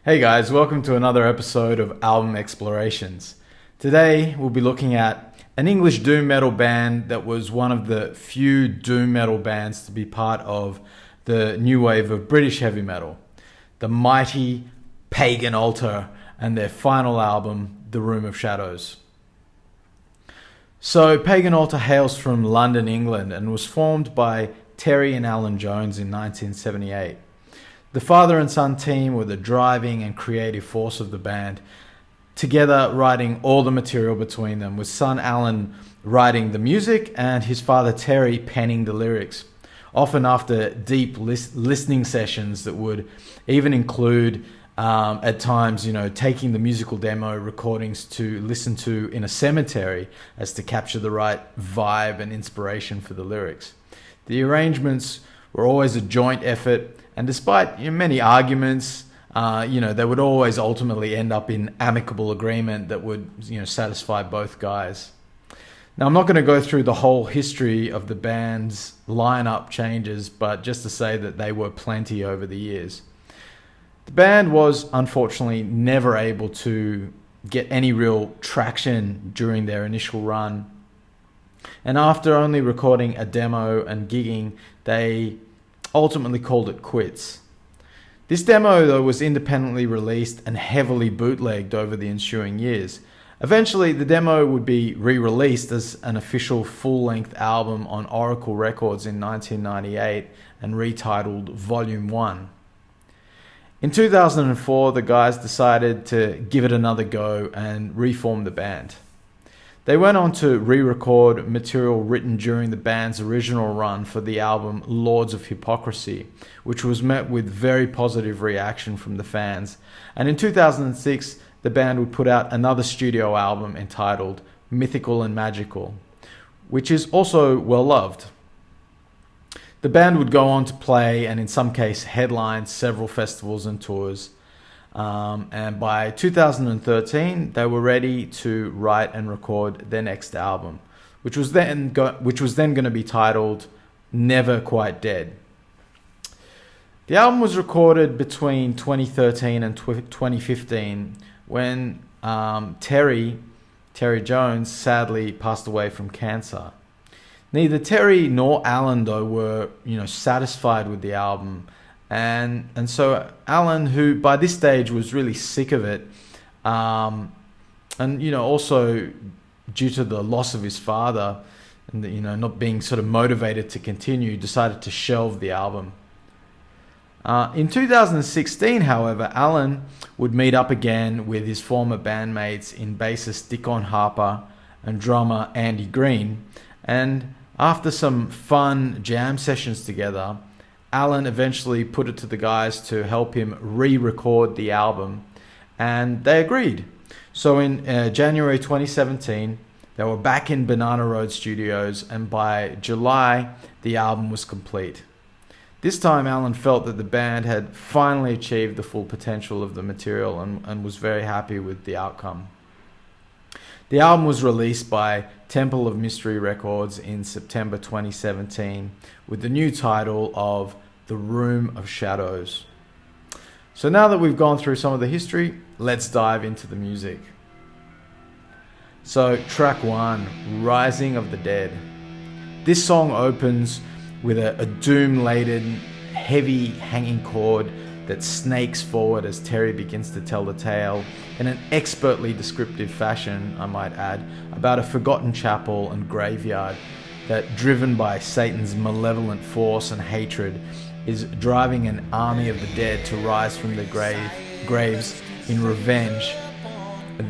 Hey guys, welcome to another episode of Album Explorations. Today we'll be looking at an English doom metal band that was one of the few doom metal bands to be part of the new wave of British heavy metal, the mighty Pagan Altar and their final album, The Room of Shadows. So Pagan Altar hails from London, England, and was formed by Terry and Alan Jones in 1978. The father and son team were the driving and creative force of the band, together writing all the material between them, with son Alan writing the music and his father Terry penning the lyrics, often after deep listening sessions that would even include, at times, taking the musical demo recordings to listen to in a cemetery as to capture the right vibe and inspiration for the lyrics. The arrangements were always a joint effort, and despite many arguments, they would always ultimately end up in amicable agreement that would satisfy both guys. Now, I'm not going to go through the whole history of the band's lineup changes, but just to say that they were plenty over the years. The band was unfortunately never able to get any real traction during their initial run, and after only recording a demo and gigging, they ultimately called it quits. This demo, though, was independently released and heavily bootlegged over the ensuing years. Eventually, the demo would be re-released as an official full-length album on Oracle Records in 1998 and retitled Volume 1. In 2004, the guys decided to give it another go and reform the band. They went on to re-record material written during the band's original run for the album Lords of Hypocrisy, which was met with very positive reaction from the fans. And in 2006, the band would put out another studio album entitled Mythical and Magical, which is also well loved. The band would go on to play and in some case headline several festivals and tours. And by 2013, they were ready to write and record their next album, which was then going to be titled Never Quite Dead. The album was recorded between 2013 and 2015 when Terry Jones sadly passed away from cancer. Neither Terry nor Alan, though, were satisfied with the album. And so Alan, who by this stage was really sick of it, and also due to the loss of his father, and not being sort of motivated to continue, decided to shelve the album. In 2016, however, Alan would meet up again with his former bandmates in bassist Dickon Harper and drummer Andy Green, and after some fun jam sessions together, Alan eventually put it to the guys to help him re-record the album, and they agreed. So in January 2017, they were back in Banana Road Studios, and by July, the album was complete. This time, Alan felt that the band had finally achieved the full potential of the material and was very happy with the outcome. The album was released by Temple of Mystery Records in September 2017 with the new title of The Room of Shadows. So now that we've gone through some of the history, let's dive into the music. So track 1, Rising of the Dead. This song opens with a doom-laden, heavy hanging chord that snakes forward as Terry begins to tell the tale in an expertly descriptive fashion, I might add, about a forgotten chapel and graveyard that, driven by Satan's malevolent force and hatred, is driving an army of the dead to rise from their graves in revenge of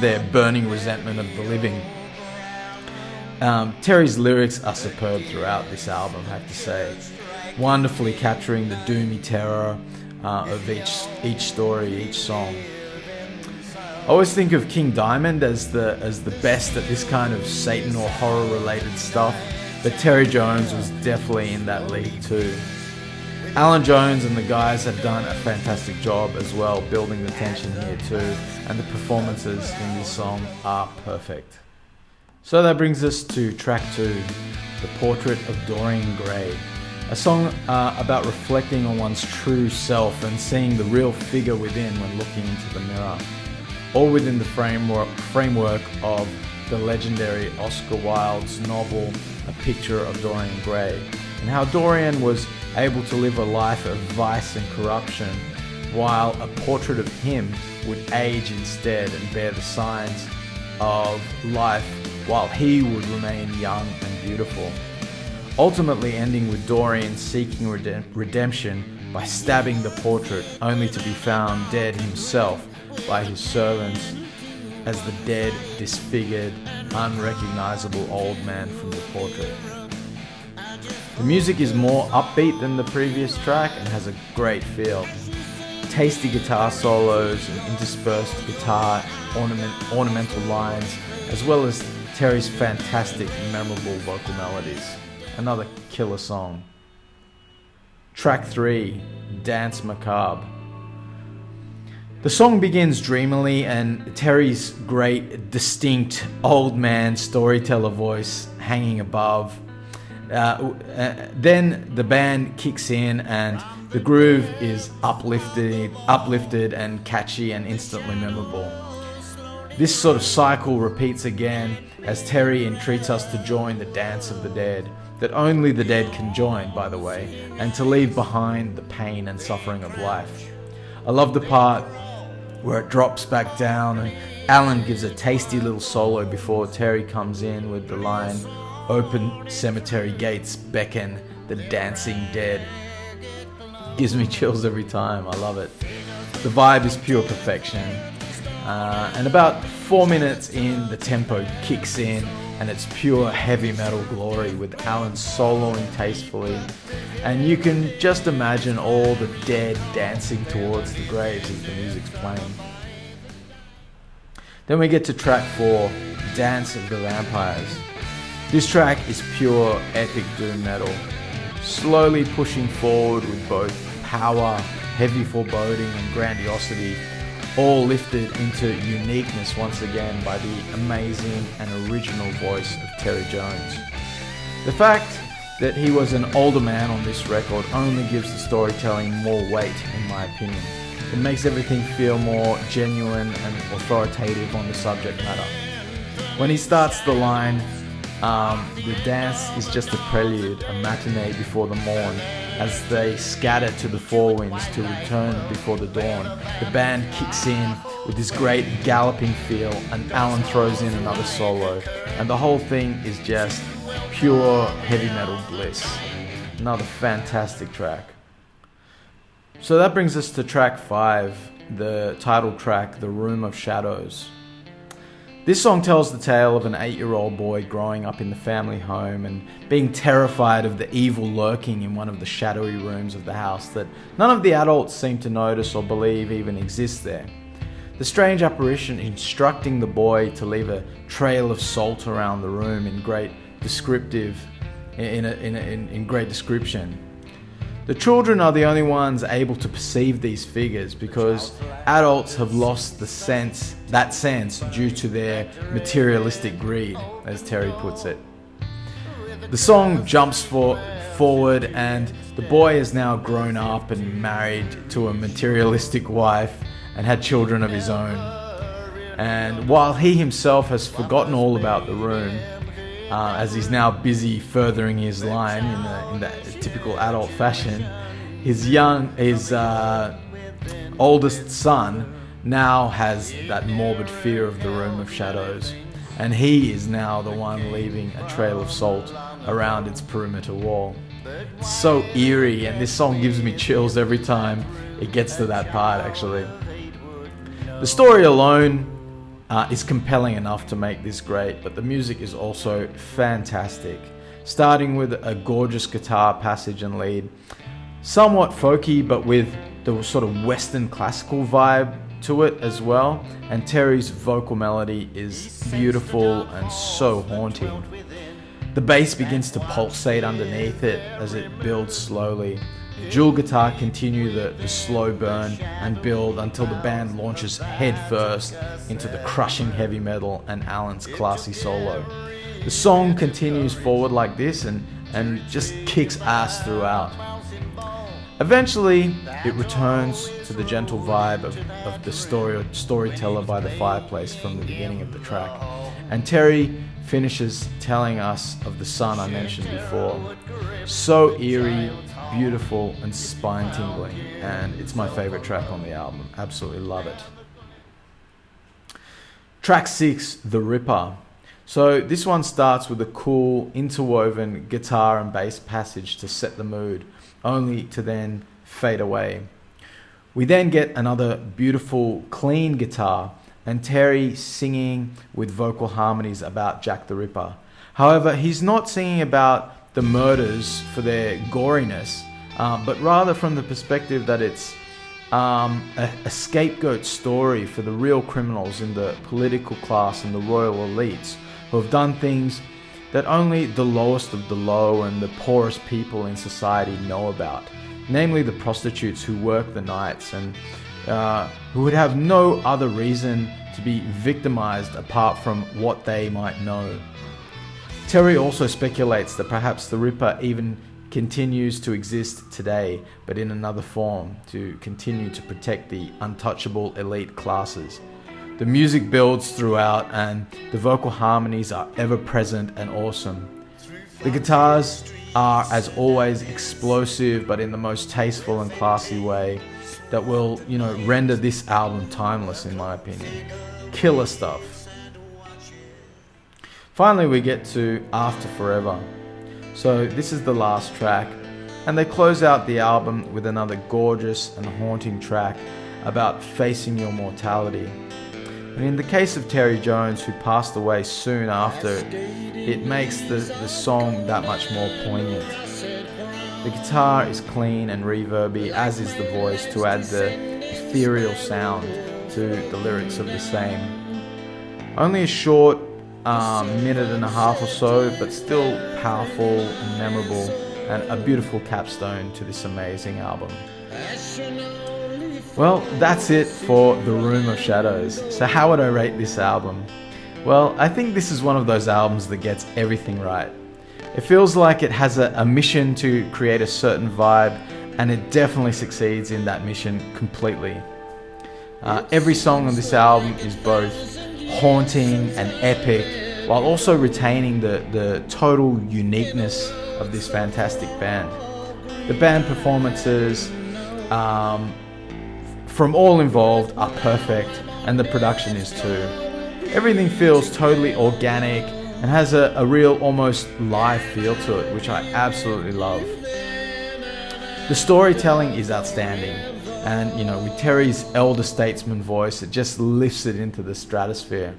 their burning resentment of the living. Terry's lyrics are superb throughout this album, I have to say, wonderfully capturing the doomy terror of each story, each song. I always think of King Diamond as the best at this kind of Satan or horror related stuff, but Terry Jones was definitely in that league too. Alan Jones and the guys have done a fantastic job as well, building the tension here too, and the performances in this song are perfect. So that brings us to track 2, The Portrait of Dorian Gray, a a song about reflecting on one's true self and seeing the real figure within when looking into the mirror, all within the framework of the legendary Oscar Wilde's novel A Picture of Dorian Gray, and how Dorian was able to live a life of vice and corruption, while a portrait of him would age instead and bear the signs of life, while he would remain young and beautiful. Ultimately ending with Dorian seeking redemption by stabbing the portrait, only to be found dead himself by his servants as the dead, disfigured, unrecognizable old man from the portrait. The music is more upbeat than the previous track and has a great feel. Tasty guitar solos and interspersed guitar ornamental lines, as well as Terry's fantastic and memorable vocal melodies. Another killer song. Track 3, Danse Macabre. The song begins dreamily, and Terry's great, distinct, old man storyteller voice hanging above. Then the band kicks in, and the groove is uplifted and catchy and instantly memorable. This sort of cycle repeats again as Terry entreats us to join the dance of the dead, that only the dead can join, by the way, and to leave behind the pain and suffering of life. I love the part where it drops back down and Alan gives a tasty little solo before Terry comes in with the line, "Open cemetery gates beckon the dancing dead." Gives me chills every time. I love it. The vibe is pure perfection. And about 4 minutes in, the tempo kicks in and it's pure heavy metal glory with Alan soloing tastefully. And you can just imagine all the dead dancing towards the graves as the music's playing. Then we get to track 4, Dance of the Vampires. This track is pure epic doom metal, slowly pushing forward with both power, heavy foreboding and grandiosity, all lifted into uniqueness once again by the amazing and original voice of Terry Jones. The fact that he was an older man on this record only gives the storytelling more weight, in my opinion. It makes everything feel more genuine and authoritative on the subject matter. When he starts the line, the dance is just a prelude, a matinee before the morn, as they scatter to the four winds to return before the dawn. The band kicks in with this great galloping feel, and Alan throws in another solo, and the whole thing is just pure heavy metal bliss. Another fantastic track. So that brings us to track 5, the title track, The Room of Shadows. This song tells the tale of an 8-year-old boy growing up in the family home and being terrified of the evil lurking in one of the shadowy rooms of the house that none of the adults seem to notice or believe even exists there. The strange apparition instructing the boy to leave a trail of salt around the room in great description. The children are the only ones able to perceive these figures because adults have lost that sense due to their materialistic greed, as Terry puts it. The song jumps forward, and the boy is now grown up and married to a materialistic wife and had children of his own. And while he himself has forgotten all about the room, as he's now busy furthering his line in the typical adult fashion, his oldest son now has that morbid fear of the Room of Shadows, and he is now the one leaving a trail of salt around its perimeter wall. It's so eerie, and this song gives me chills every time it gets to that part, actually. The story alone is compelling enough to make this great, but the music is also fantastic, starting with a gorgeous guitar passage and lead, somewhat folky but with the sort of Western classical vibe to it as well, and Terry's vocal melody is beautiful and so haunting. The bass begins to pulsate underneath it as it builds slowly. Dual guitar continue the slow burn and build until the band launches head first into the crushing heavy metal and Alan's classy solo. The song continues forward like this, and and just kicks ass throughout. Eventually, it returns to the gentle vibe of the storyteller by the fireplace from the beginning of the track. And Terry finishes telling us of the sun I mentioned before. So eerie, beautiful, and spine-tingling. And it's my favorite track on the album. Absolutely love it. Track 6, The Ripper. So this one starts with a cool, interwoven guitar and bass passage to set the mood, only to then fade away. We then get another beautiful, clean guitar and Terry singing with vocal harmonies about Jack the Ripper. However, he's not singing about the murders for their goriness, but rather from the perspective that it's a scapegoat story for the real criminals in the political class and the royal elites who have done things that only the lowest of the low and the poorest people in society know about, namely the prostitutes who work the nights and who would have no other reason to be victimized apart from what they might know. Terry also speculates that perhaps the Ripper even continues to exist today, but in another form, to continue to protect the untouchable elite classes. The music builds throughout and the vocal harmonies are ever present and awesome. The guitars are, as always, explosive, but in the most tasteful and classy way that will, render this album timeless, in my opinion. Killer stuff. Finally, we get to After Forever. So this is the last track, and they close out the album with another gorgeous and haunting track about facing your mortality. And in the case of Terry Jones, who passed away soon after, it makes the song that much more poignant. The guitar is clean and reverby, as is the voice, to add the ethereal sound to the lyrics of the same. Only a short minute and a half or so, but still powerful and memorable, and a beautiful capstone to this amazing album. Well, that's it for The Room of Shadows. So how would I rate this album? Well, I think this is one of those albums that gets everything right. It feels like it has a mission to create a certain vibe, and it definitely succeeds in that mission completely. Every song on this album is both haunting and epic, while also retaining the total uniqueness of this fantastic band. The band performances from all involved are perfect, and the production is too. Everything feels totally organic and has a real, almost live feel to it, which I absolutely love. The storytelling is outstanding, and with Terry's elder statesman voice, it just lifts it into the stratosphere.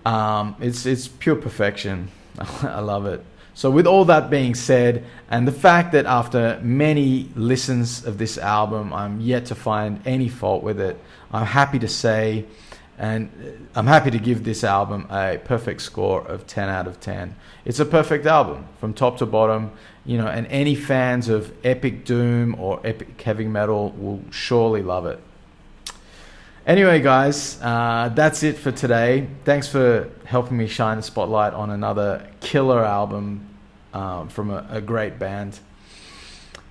It's pure perfection. I love it. So with all that being said, and the fact that after many listens of this album, I'm yet to find any fault with it, I'm happy to say, and I'm happy to give this album a perfect score of 10 out of 10. It's a perfect album from top to bottom, and any fans of epic doom or epic heavy metal will surely love it. Anyway, guys, that's it for today. Thanks for helping me shine the spotlight on another killer album from a great band.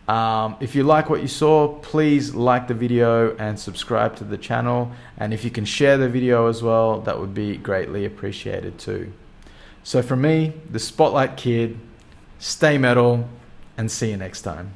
If you like what you saw, please like the video and subscribe to the channel. And if you can share the video as well, that would be greatly appreciated too. So from me, the Spotlight Kid, stay metal, and see you next time.